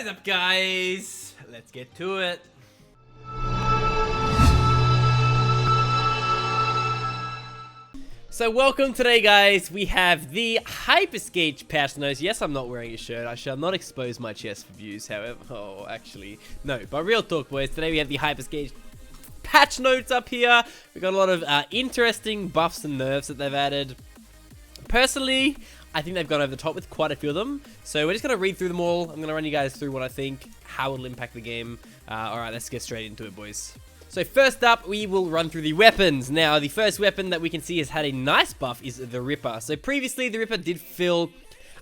What is up, guys? Let's get to it. So welcome today, guys. We have the Hyper Scape patch notes. Yes, I'm not wearing a shirt. I shall not expose my chest for views, however. Oh, actually, no. But real talk, boys. Today we have the Hyper Scape patch notes up here. We got a lot of interesting buffs and nerfs that they've added. Personally, I think they've gone over the top with quite a few of them. So we're just going to read through them all. I'm going to run you guys through what I think, how it'll impact the game. Alright, let's get straight into it, boys. So first up, we will run through the weapons. Now, the first weapon that we can see has had a nice buff is the Ripper. So previously, the Ripper did feel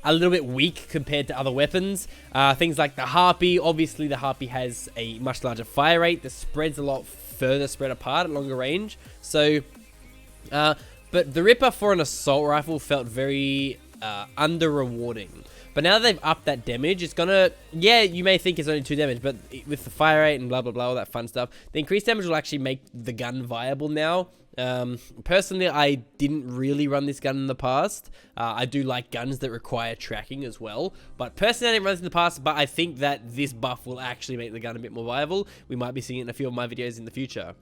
a little bit weak compared to other weapons. Things like the Harpy. Obviously, the Harpy has a much larger fire rate. The spread's a lot further spread apart at longer range. So, but the Ripper for an assault rifle felt very under-rewarding. But now that they've upped that damage, it's gonna... Yeah, you may think it's only 2 damage, but with the fire rate and blah, blah, blah, all that fun stuff, the increased damage will actually make the gun viable now. Personally, I didn't really run this gun in the past. I do like guns that require tracking as well. But personally, I didn't run this in the past, but I think that this buff will actually make the gun a bit more viable. We might be seeing it in a few of my videos in the future.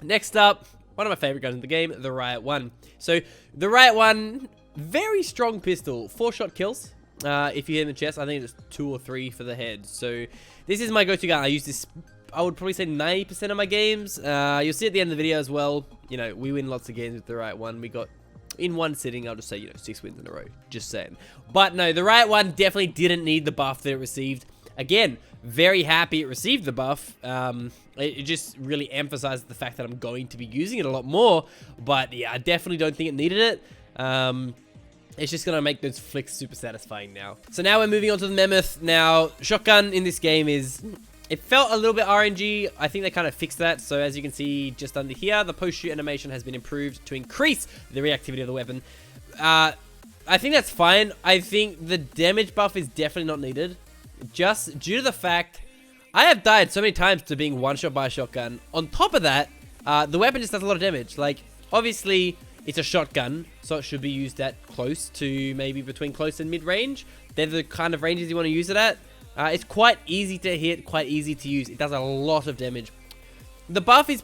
Next up, one of my favorite guns in the game, the Riot 1. So, the Riot 1, very strong pistol, 4-shot kills. If you hit in the chest, I think it's 2 or 3 for the head. So this is my go-to gun. I use this, I would probably say 90% of my games. You'll see at the end of the video as well. You know, we win lots of games with the Riot 1. We got, in one sitting, I'll just say, you know, 6 wins in a row. Just saying. But no, the Riot 1 definitely didn't need the buff that it received. Again, very happy it received the buff. It just really emphasizes the fact that I'm going to be using it a lot more. But yeah, I definitely don't think it needed it. It's just going to make those flicks super satisfying now. So now we're moving on to the Mammoth. Now, shotgun in this game is... It felt a little bit RNG. I think they kind of fixed that. So as you can see just under here, the post-shoot animation has been improved to increase the reactivity of the weapon. I think that's fine. I think the damage buff is definitely not needed. Just due to the fact... I have died so many times to being one-shot by a shotgun. On top of that, the weapon just does a lot of damage. Like, obviously... It's a shotgun, so it should be used at close to maybe between close and mid-range. They're the kind of ranges you want to use it at. It's quite easy to hit, quite easy to use. It does a lot of damage. The buff is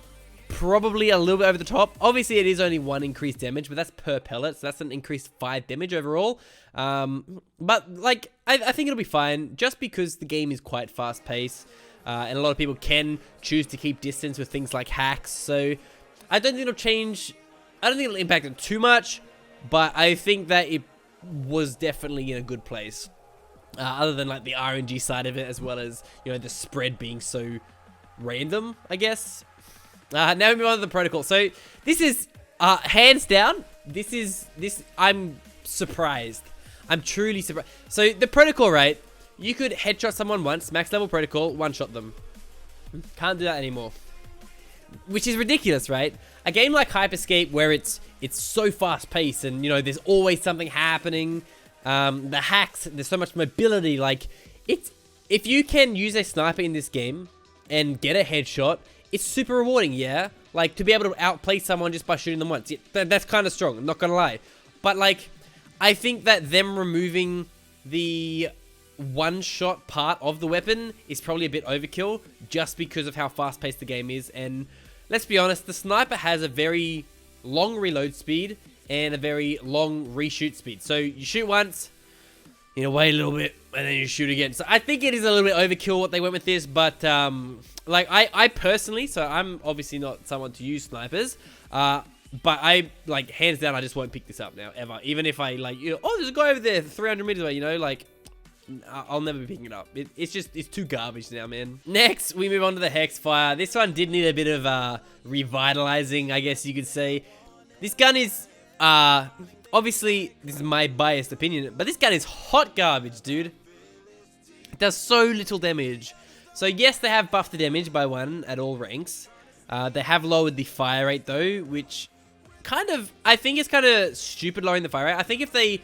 probably a little bit over the top. Obviously, it is only 1 increased damage, but that's per pellet, so that's an increased 5 damage overall. But, like, I think it'll be fine, just because the game is quite fast-paced, and a lot of people can choose to keep distance with things like hacks, so I don't think it'll change... I don't think it'll impact it too much, but I think that it was definitely in a good place. Other than like the RNG side of it, as well as, you know, the spread being so random, I guess. Now we move on to the protocol. So this is, hands down, I'm surprised. I'm truly surprised. So the protocol, right, you could headshot someone once, max level protocol, one-shot them. Can't do that anymore. Which is ridiculous, right? A game like Hyper Scape, where it's so fast-paced and, you know, there's always something happening. The hacks, there's so much mobility. Like, if you can use a sniper in this game and get a headshot, it's super rewarding, yeah? Like, to be able to outplay someone just by shooting them once. Yeah, that's kind of strong, I'm not gonna lie. But, like, I think that them removing the one-shot part of the weapon is probably a bit overkill, just because of how fast-paced the game is. And let's be honest, the sniper has a very long reload speed and a very long reshoot speed. So you shoot once, you know, wait a little bit, and then you shoot again. So I think it is a little bit overkill what they went with this, but like I personally, so I'm obviously not someone to use snipers, but I, like, hands down, I just won't pick this up now, ever. Even if I, like, you know, oh, there's a guy over there 300 meters away, you know, like, I'll never be picking it up. It's too garbage now, man. Next, we move on to the Hexfire. This one did need a bit of revitalizing, I guess you could say. This gun is, obviously, this is my biased opinion, but this gun is hot garbage, dude. It does so little damage. So yes, they have buffed the damage by 1 at all ranks. They have lowered the fire rate though, which kind of, I think it's kind of stupid lowering the fire rate. I think if they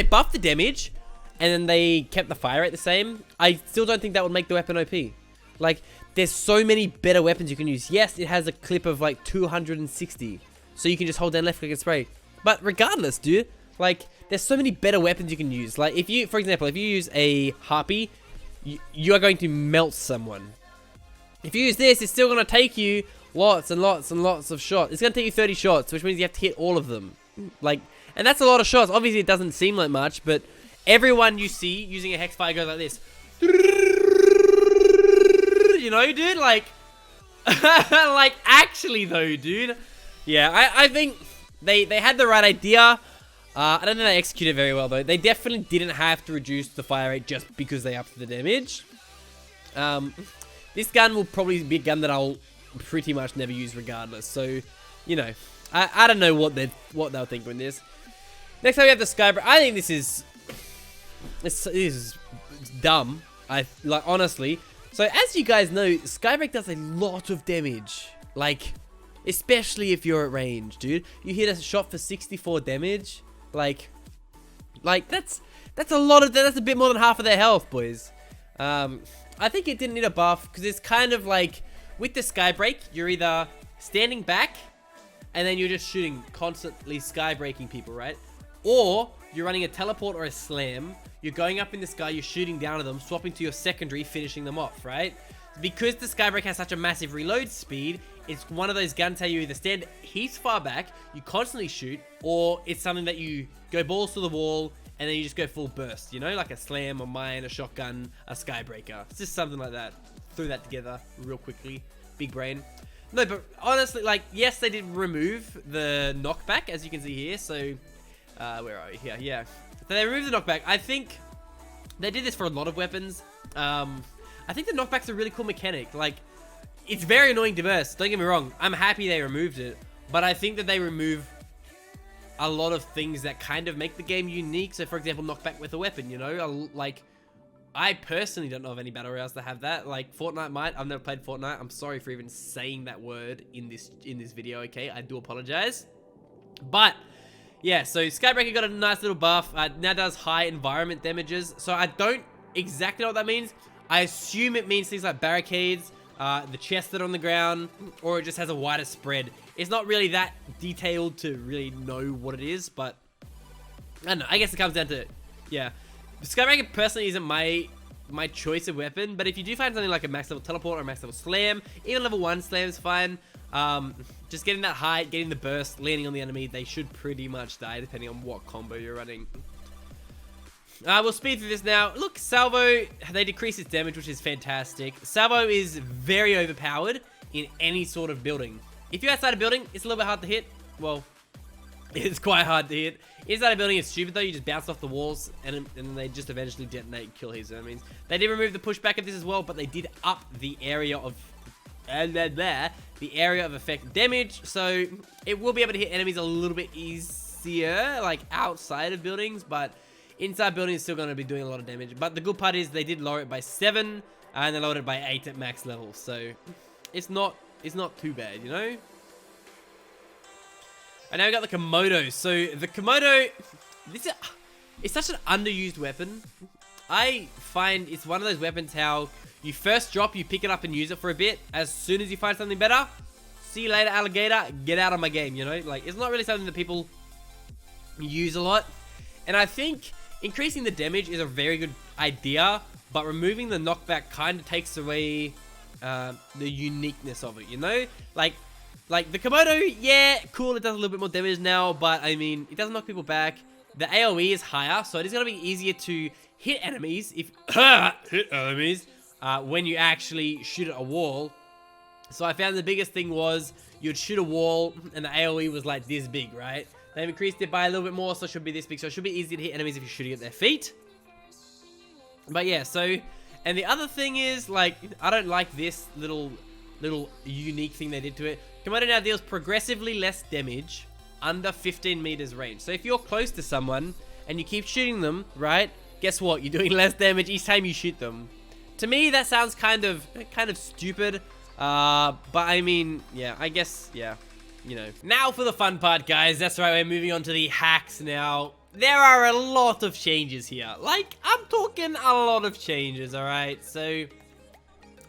buff the damage and then they kept the fire rate the same, I still don't think that would make the weapon OP. Like, there's so many better weapons you can use. Yes, it has a clip of like 260, so you can just hold down left click and spray. But regardless, dude, like, there's so many better weapons you can use. Like, if you, for example, if you use a Harpy, you are going to melt someone. If you use this, it's still going to take you lots and lots and lots of shots. It's going to take you 30 shots, which means you have to hit all of them. Like, and that's a lot of shots. Obviously, it doesn't seem like much, but everyone you see using a Hexfire goes like this. You know, dude? Like, like, actually, though, dude. Yeah, I think they had the right idea. I don't think they executed very well, though. They definitely didn't have to reduce the fire rate just because they upped the damage. This gun will probably be a gun that I'll pretty much never use regardless. So, you know, I don't know what they'll think with this. Next up, we have the Skybrake. I think this is dumb. Like, honestly. So, as you guys know, Skybrake does a lot of damage. Like, especially if you're at range, dude. You hit a shot for 64 damage. Like that's a lot of, that's a bit more than half of their health, boys. I think it didn't need a buff because it's kind of like with the Skybrake, you're either standing back and then you're just shooting, constantly skybraking people, right? Or you're running a teleport or a slam. You're going up in the sky, you're shooting down at them, swapping to your secondary, finishing them off, right? Because the Skybrake has such a massive reload speed, it's one of those guns how you either stand heaps far back, you constantly shoot, or it's something that you go balls to the wall, and then you just go full burst, you know? Like a slam, a mine, a shotgun, a Skybreaker. It's just something like that. Threw that together real quickly. Big brain. No, but honestly, like, yes, they did remove the knockback, as you can see here. So, where are we? Here, yeah. So they removed the knockback. I think they did this for a lot of weapons. I think the knockback's a really cool mechanic. Like, it's very annoying to burst. Don't get me wrong. I'm happy they removed it. But I think that they remove a lot of things that kind of make the game unique. So, for example, knockback with a weapon, you know? Like, I personally don't know of any battle royales that have that. Like, Fortnite might. I've never played Fortnite. I'm sorry for even saying that word in this video, okay? I do apologize. But, yeah, so Skybreaker got a nice little buff. Now does high environment damages. So, I don't exactly know what that means. I assume it means things like barricades, the chests that are on the ground, or it just has a wider spread. It's not really that detailed to really know what it is, but I don't know. I guess it comes down to, yeah. Skybreaker personally isn't my choice of weapon, but if you do find something like a max level teleport or a max level slam, even level 1 slam is fine. Just getting that height, getting the burst, landing on the enemy, they should pretty much die depending on what combo you're running. We'll speed through this now. Look, Salvo, they decrease its damage, which is fantastic. Salvo is very overpowered in any sort of building. If you're outside a building, it's a little bit hard to hit. Well, it's quite hard to hit. Inside a building, it's stupid though. You just bounce off the walls and they just eventually detonate and kill his enemies. They did remove the pushback of this as well, but they did up the area of effect damage. So it will be able to hit enemies a little bit easier, like outside of buildings, but inside buildings is still going to be doing a lot of damage. But the good part is they did lower it by 7 and they lowered it by 8 at max level. So it's not too bad, you know? And now we got the Komodo. So the Komodo, it's such an underused weapon. I find it's one of those weapons how you first drop, you pick it up and use it for a bit. As soon as you find something better, see you later, alligator, get out of my game, you know? Like, it's not really something that people use a lot. And I think increasing the damage is a very good idea, but removing the knockback kind of takes away the uniqueness of it, you know? Like the Komodo, yeah, cool, it does a little bit more damage now, but I mean, it doesn't knock people back. The AoE is higher, so it is going to be easier to hit enemies when you actually shoot at a wall. So I found the biggest thing was you'd shoot a wall and the AoE was like this big, right? They've increased it by a little bit more, so it should be this big. So it should be easy to hit enemies if you're shooting at their feet. But yeah, so, and the other thing is, like, I don't like this little unique thing they did to it. Komodo now deals progressively less damage under 15 meters range. So if you're close to someone and you keep shooting them, right? Guess what? You're doing less damage each time you shoot them. To me, that sounds kind of stupid. But I mean, yeah, I guess, yeah. You know. Now for the fun part, guys. That's right, we're moving on to the hacks now. There are a lot of changes here. Like, I'm talking a lot of changes, alright? So,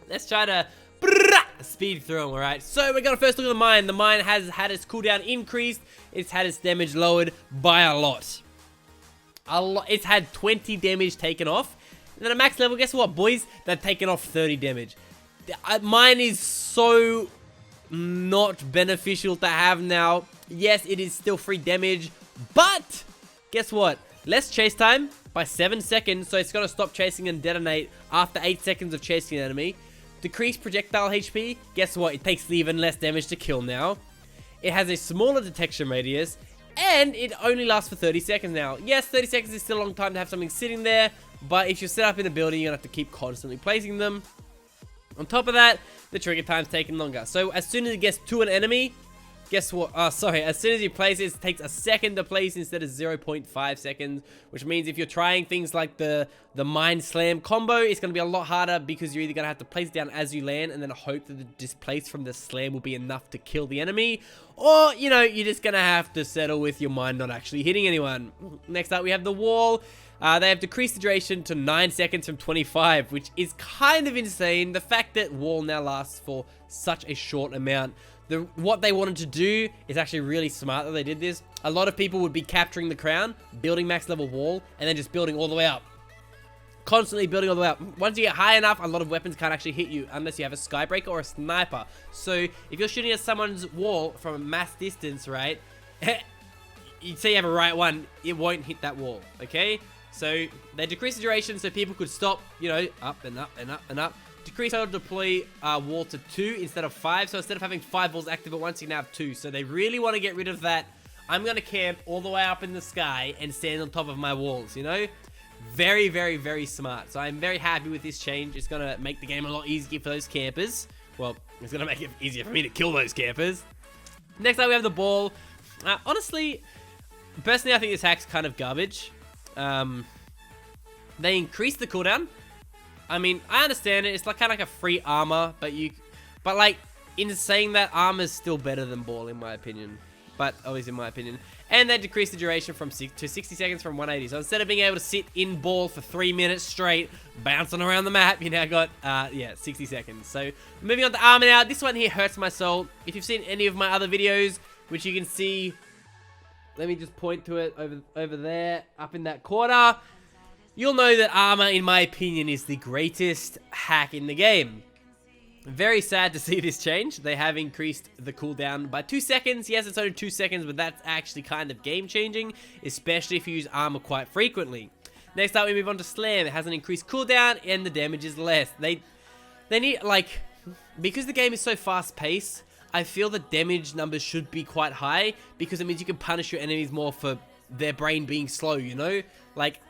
let's try to speed through them, alright? So, we're going to first look at the mine. The mine has had its cooldown increased. It's had its damage lowered by a lot. It's had 20 damage taken off. And then at max level, guess what, boys? They've taken off 30 damage. Mine is so not beneficial to have now. Yes, it is still free damage, but guess what? Less chase time by 7 seconds, so it's going to stop chasing and detonate after 8 seconds of chasing an enemy. Decreased projectile HP, guess what? It takes even less damage to kill now. It has a smaller detection radius, and it only lasts for 30 seconds now. Yes, 30 seconds is still a long time to have something sitting there, but if you're set up in a building, you're going to have to keep constantly placing them. On top of that, the trigger time's taking longer. So as soon as it gets to an enemy, guess what? As soon as you place it, it takes a second to place instead of 0.5 seconds, which means if you're trying things like the Mind Slam combo, it's going to be a lot harder because you're either going to have to place it down as you land and then hope that the displace from the slam will be enough to kill the enemy, or, you know, you're just going to have to settle with your mind not actually hitting anyone. Next up, we have the wall. They have decreased the duration to 9 seconds from 25, which is kind of insane. The fact that wall now lasts for such a short amount. What they wanted to do is actually really smart that they did this. A lot of people would be capturing the crown, building max level wall, and then just building all the way up. Constantly building all the way up. Once you get high enough, a lot of weapons can't actually hit you unless you have a Skybrake or a sniper. So if you're shooting at someone's wall from a mass distance, right, you'd say you have a right one, it won't hit that wall, okay? So they decreased the duration so people could stop, you know, up and up and up and up. Decrease auto deploy wall to 2 instead of 5. So instead of having 5 walls active at once, you can have 2. So they really want to get rid of that. I'm going to camp all the way up in the sky and stand on top of my walls, you know? Very, very, very smart. So I'm very happy with this change. It's going to make the game a lot easier for those campers. Well, it's going to make it easier for me to kill those campers. Next up, we have the ball. Honestly, personally, I think this hack's kind of garbage. They increased the cooldown. I mean, I understand it. It's like kind of like a free armor, but like in saying that, armor's still better than ball in my opinion. But always in my opinion. And they decreased the duration from 60 seconds from 180. So instead of being able to sit in ball for 3 minutes straight, bouncing around the map, you now got 60 seconds. So moving on to armor now. This one here hurts my soul. If you've seen any of my other videos, which you can see, let me just point to it over there, up in that corner. You'll know that armor, in my opinion, is the greatest hack in the game. Very sad to see this change. They have increased the cooldown by 2 seconds. Yes, it's only 2 seconds, but that's actually kind of game-changing, especially if you use armor quite frequently. Next up, we move on to slam. It has an increased cooldown, and the damage is less. They need, like, because the game is so fast-paced, I feel the damage numbers should be quite high, because it means you can punish your enemies more for their brain being slow, you know? Like,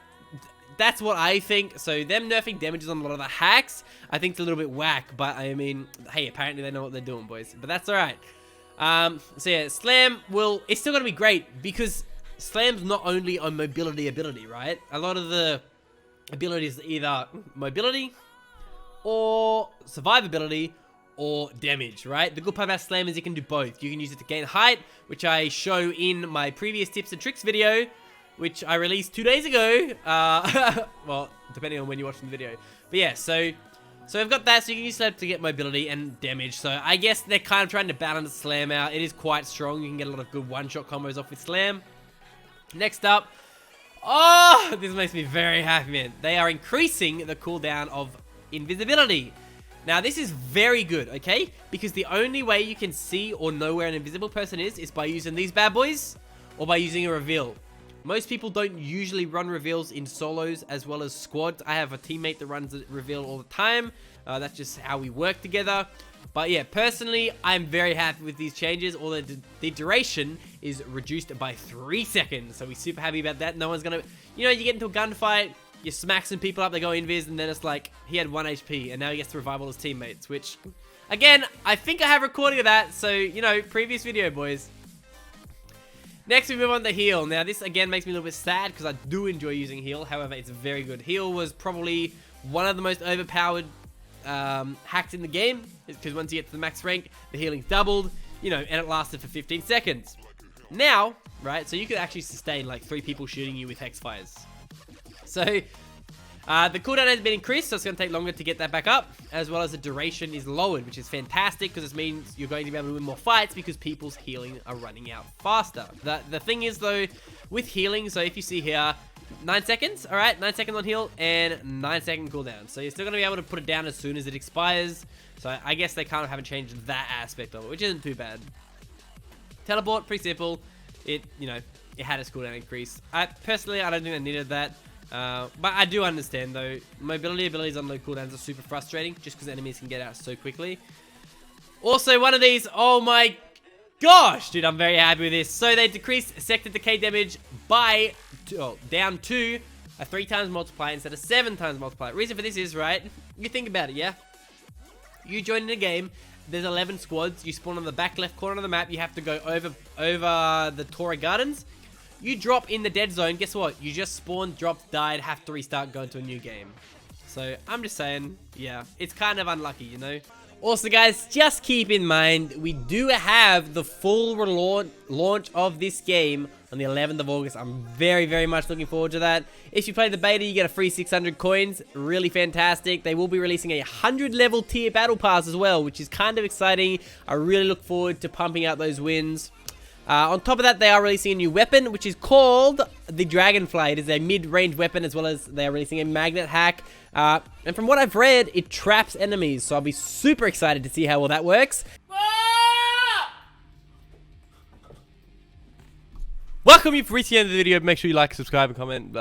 that's what I think. So them nerfing damages on a lot of the hacks, I think it's a little bit whack. But I mean, hey, apparently they know what they're doing, boys. But that's all right. So yeah, slam it's still gonna be great because slam's not only a mobility ability, right? A lot of the abilities are either mobility or survivability or damage, right? The good part about slam is you can do both. You can use it to gain height, which I show in my previous tips and tricks video, which I released 2 days ago. Well, depending on when you're watching the video. But yeah, so I've got that, so you can use slam to get mobility and damage. So I guess they're kind of trying to balance slam out. It is quite strong. You can get a lot of good one-shot combos off with slam. Next up, oh, this makes me very happy, man. They are increasing the cooldown of invisibility. Now, this is very good, okay? Because the only way you can see or know where an invisible person is by using these bad boys or by using a reveal. Most people don't usually run reveals in solos as well as squads. I have a teammate that runs a reveal all the time. That's just how we work together. But yeah, personally, I'm very happy with these changes. Although the duration is reduced by 3 seconds. So we're super happy about that. No one's going to... You know, you get into a gunfight, you smack some people up, they go invis, and then it's like, he had 1 HP, and now he gets to revive all his teammates. Which, again, I think I have recording of that. So, you know, previous video, boys. Next, we move on to heal. Now, this again makes me a little bit sad because I do enjoy using heal. However, it's very good. Heal was probably one of the most overpowered hacks in the game. Because once you get to the max rank, the healing's doubled, you know, and it lasted for 15 seconds. Now, right, so you could actually sustain like 3 people shooting you with Hexfires. So, the cooldown has been increased, so it's going to take longer to get that back up, as well as the duration is lowered, which is fantastic because it means you're going to be able to win more fights because people's healing are running out faster. The thing is, though, with healing, so if you see here, 9 seconds, alright, 9 seconds on heal, and 9 second cooldown. So you're still going to be able to put it down as soon as it expires. So I guess they kind of haven't changed that aspect of it, which isn't too bad. Teleport, pretty simple. It, you know, it had its cooldown increase. Personally, I don't think I needed that. But I do understand, though. Mobility abilities on low cooldowns are super frustrating, just because enemies can get out so quickly. Also, one of these, oh my gosh, dude, I'm very happy with this. So they decrease sector decay damage by, down to a 3 times multiplier instead of 7 times multiplier. Reason for this is, right, you think about it, yeah? You join in a game, there's 11 squads, you spawn on the back left corner of the map, you have to go over the Tora Gardens. You drop in the dead zone, guess what? You just spawned, dropped, died, have to restart, go into a new game. So, I'm just saying, yeah, it's kind of unlucky, you know? Also, guys, just keep in mind, we do have the full launch of this game on the 11th of August. I'm very, very much looking forward to that. If you play the beta, you get a free 600 coins. Really fantastic. They will be releasing a 100 level tier battle pass as well, which is kind of exciting. I really look forward to pumping out those wins. On top of that, they are releasing a new weapon, which is called the Dragonfly. It is a mid-range weapon, as well as they are releasing a magnet hack. And from what I've read, it traps enemies, so I'll be super excited to see how well that works. Welcome you for reaching the end of the video. Make sure you like, subscribe, and comment.